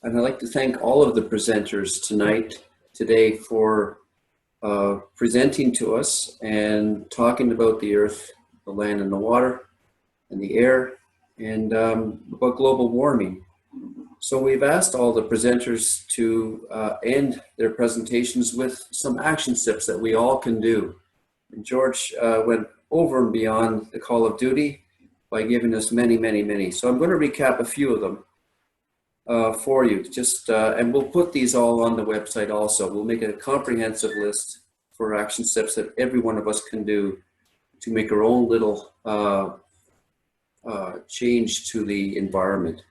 And I'd like to thank all of the presenters today for presenting to us and talking about the earth, the land and the water and the air and about global warming. So we've asked all the presenters to end their presentations with some action steps that we all can do. And George went over and beyond the call of duty by giving us many. So I'm going to recap a few of them for you. And we'll put these all on the website also. We'll make a comprehensive list for action steps that every one of us can do to make our own little change to the environment.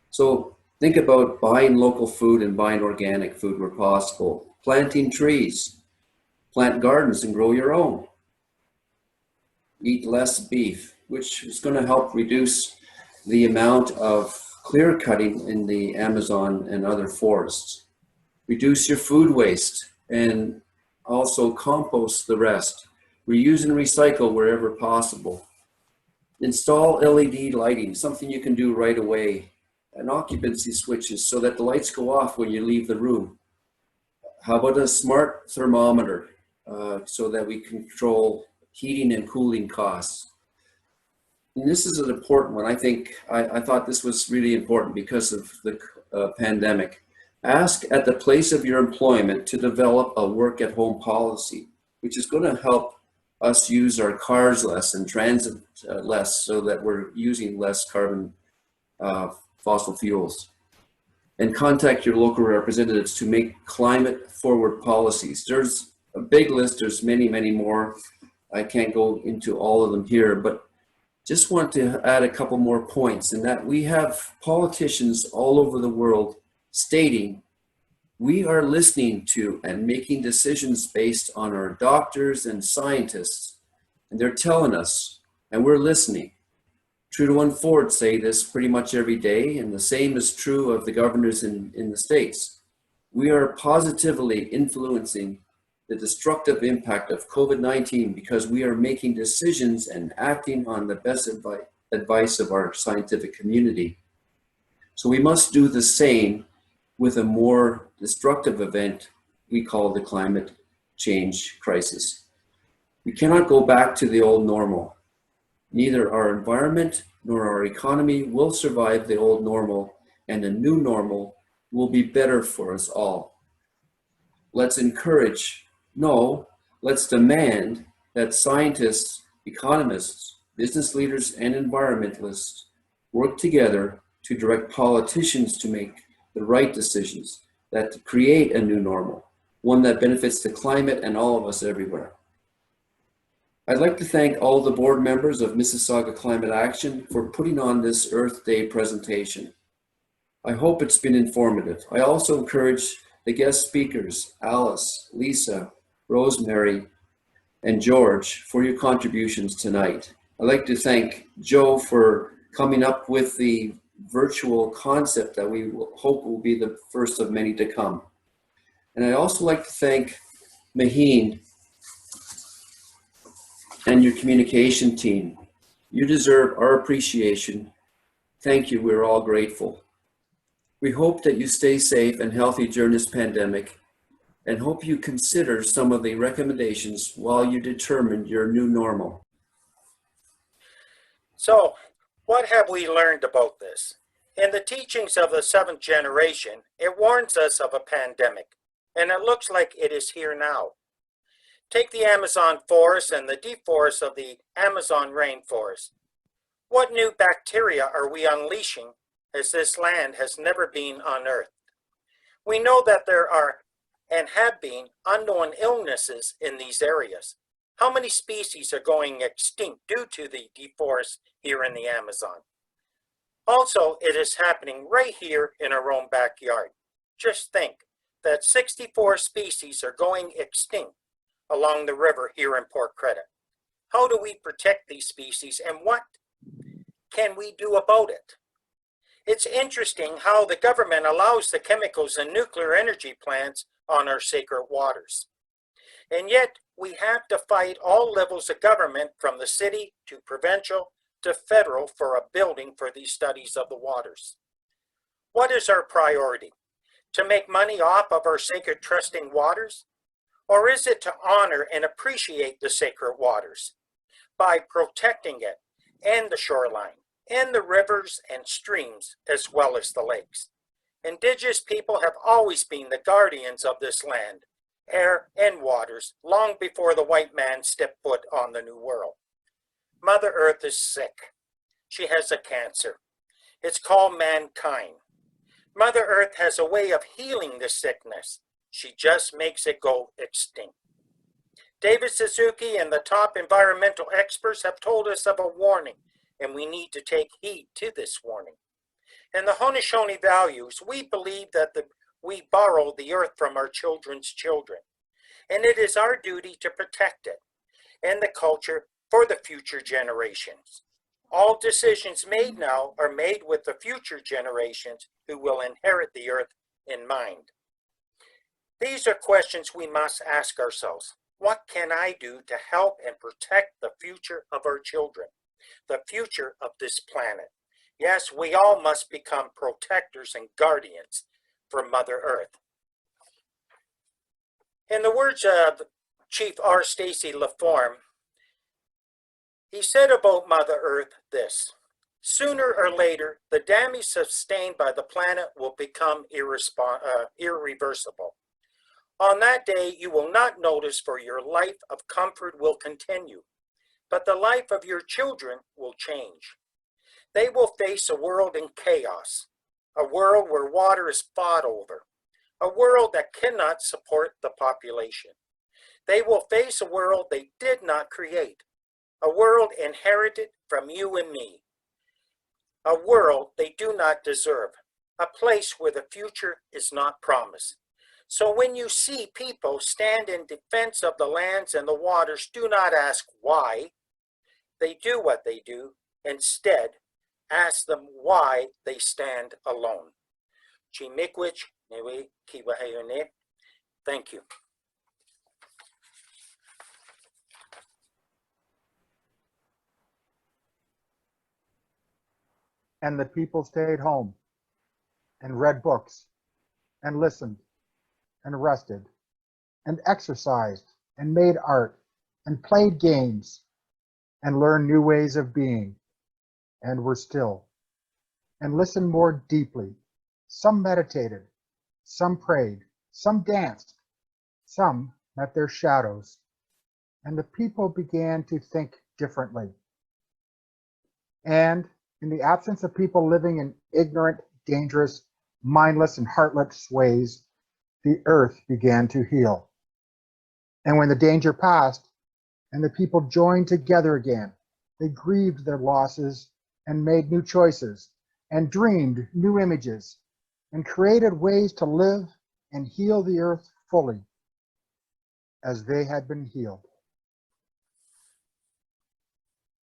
So think about buying local food and buying organic food where possible. Planting trees, plant gardens and grow your own. Eat less beef, which is going to help reduce the amount of clear cutting in the Amazon and other forests. Reduce your food waste and also compost the rest. Reuse and recycle wherever possible. Install LED lighting, something you can do right away. And occupancy switches so that the lights go off when you leave the room. How about a smart thermometer so that we control heating and cooling costs? And this is an important one. I thought this was really important because of the pandemic. Ask at the place of your employment to develop a work at home policy, which is going to help us use our cars less and transit less so that we're using less carbon fossil fuels. And contact your local representatives to make climate forward policies. There's a big list, there's many more. I can't go into all of them here, but just want to add a couple more points in that we have politicians all over the world stating we are listening to and making decisions based on our doctors and scientists, and they're telling us, and we're listening. Trudeau and Ford say this pretty much every day, and the same is true of the governors in the States. We are positively influencing the destructive impact of COVID-19 because we are making decisions and acting on the best advice of our scientific community. So we must do the same with a more destructive event we call the climate change crisis. We cannot go back to the old normal. Neither our environment nor our economy will survive the old normal, and a new normal will be better for us all. Let's demand that scientists, economists, business leaders, and environmentalists work together to direct politicians to make the right decisions that create a new normal, one that benefits the climate and all of us everywhere. I'd like to thank all the board members of Mississauga Climate Action for putting on this Earth Day presentation. I hope it's been informative. I also encourage the guest speakers, Alice, Lisa, Rosemary, and George, for your contributions tonight. I'd like to thank Joe for coming up with the virtual concept that we hope will be the first of many to come. And I'd also like to thank Maheen and your communication team. You deserve our appreciation. Thank you, we're all grateful. We hope that you stay safe and healthy during this pandemic, and hope you consider some of the recommendations while you determine your new normal. So, what have we learned about this? In the teachings of the seventh generation, it warns us of a pandemic, and it looks like it is here now. Take the Amazon forest and the deforest of the Amazon rainforest. What new bacteria are we unleashing as this land has never been unearthed? We know that there are and have been unknown illnesses in these areas. How many species are going extinct due to the deforest here in the Amazon? Also, it is happening right here in our own backyard. Just think that 64 species are going extinct along the river here in Port Credit. How do we protect these species, and what can we do about it? It's interesting how the government allows the chemicals in nuclear energy plants on our sacred waters. And yet, we have to fight all levels of government, from the city to provincial to federal, for a building for these studies of the waters. What is our priority? To make money off of our sacred trusting waters? Or is it to honor and appreciate the sacred waters by protecting it and the shoreline and the rivers and streams as well as the lakes? Indigenous people have always been the guardians of this land, air, and waters long before the white man stepped foot on the New World. Mother Earth is sick. She has a cancer. It's called mankind. Mother Earth has a way of healing the sickness. She just makes it go extinct. David Suzuki and the top environmental experts have told us of a warning, and we need to take heed to this warning. In the Haudenosaunee values, we believe that we borrow the earth from our children's children, and it is our duty to protect it and the culture for the future generations. All decisions made now are made with the future generations who will inherit the earth in mind. These are questions we must ask ourselves. What can I do to help and protect the future of our children, the future of this planet? Yes, we all must become protectors and guardians for Mother Earth. In the words of Chief R. Stacy LaForme, he said about Mother Earth this: sooner or later, the damage sustained by the planet will become irreversible. On that day, you will not notice, for your life of comfort will continue, but the life of your children will change. They will face a world in chaos, a world where water is fought over, a world that cannot support the population. They will face a world they did not create, a world inherited from you and me, a world they do not deserve, a place where the future is not promised. So when you see people stand in defense of the lands and the waters, do not ask why they do what they do. Instead, ask them why they stand alone. Thank you. And the people stayed home and read books and listened and rested and exercised and made art and played games and learned new ways of being and were still and listened more deeply. Some meditated, some prayed, some danced, some met their shadows, and the people began to think differently. And in the absence of people living in ignorant, dangerous, mindless, and heartless ways, the earth began to heal. And when the danger passed and the people joined together again, they grieved their losses and made new choices and dreamed new images and created ways to live and heal the earth fully as they had been healed.